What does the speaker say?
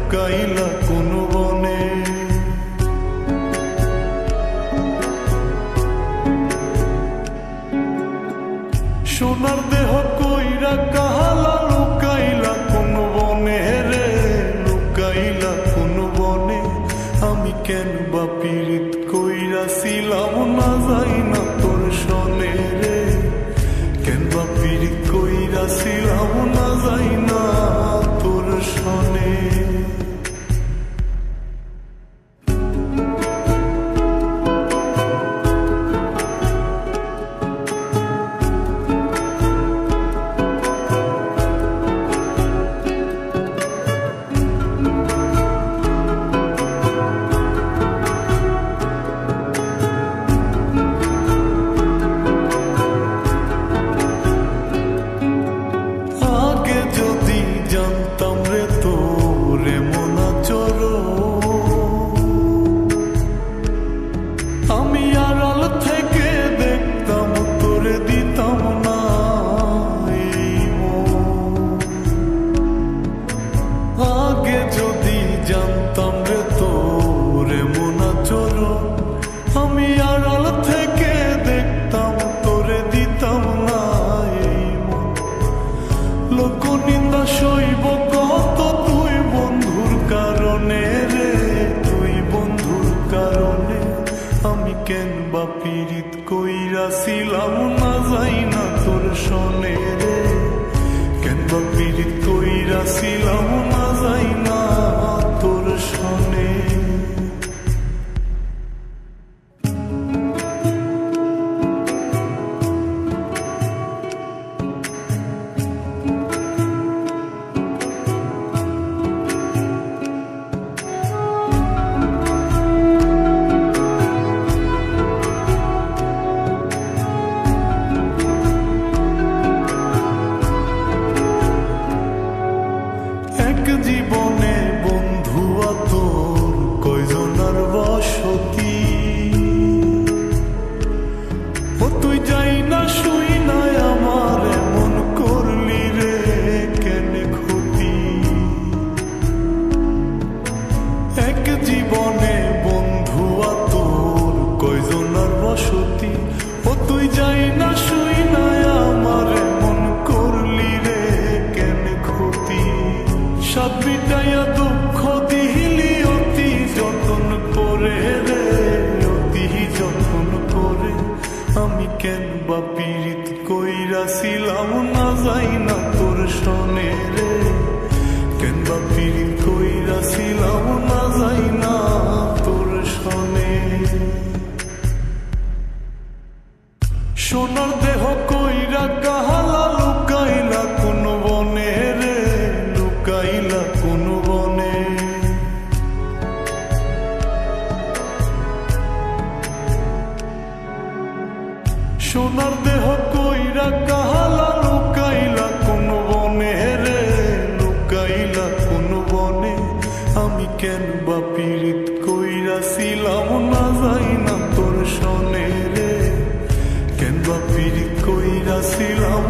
লুকাইলা কোন বনে। সোনার দেহ কইরা কাহালা লুকাইলা কোন বনে রে, লুকাইলা কোন বনে। আমি কেন বা পীড়িত কইরাছিলাম না যাই না তোর সনে রে, কেন বা পীড়িত কইরাছিলাম না যাই না তোর সনে। আমি আড়াল থেকে দেখতাম তোরে দিতাম না এই মন। লোক নিন্দা সইব কত তুই বন্ধুর কারণে রে, তুই বন্ধুর কারণে। আমি কেন বা পীড়িত কইরাছিলাম না যাই না তোর সনে রে, কেন বা পীড়িত কইরাছিলাম না যাই না তোর সনে। জীবনে বন্ধু তোর কয়জনার বসতি, ও তুই যাই না শুই না আমার এমন করলি রে কেন ক্ষতি। এক জীবনে বন্ধু তোর কয়জনার বসতি, ও তুই যাই না শুই না আমার এমন করলি রে কেন ক্ষতি। সব বিটাইয়া দুঃখ দিলি অতি যতন করে রে, অতি যতন করে। আমি কেন বা পীড়িত কইরাছিলাম না যাই না তোর সনে রে, কেন বা পীড়িত কইরাছিলাম না যাই না তোর সনে। সোনার দেহ কইরা কাহালা লুকাইলা কোন বনে রে, লুকাইলা কোন বনে। সোনার দেহ কইরা কাহালা লুকাইলা কোন বনে রে, লুকাইলা কোন বনে। আমি কেন বা পীড়িত কইরাছিলাম না যাই না তোর সনে রে, কেন বা পীড়িত কইরাছিলাম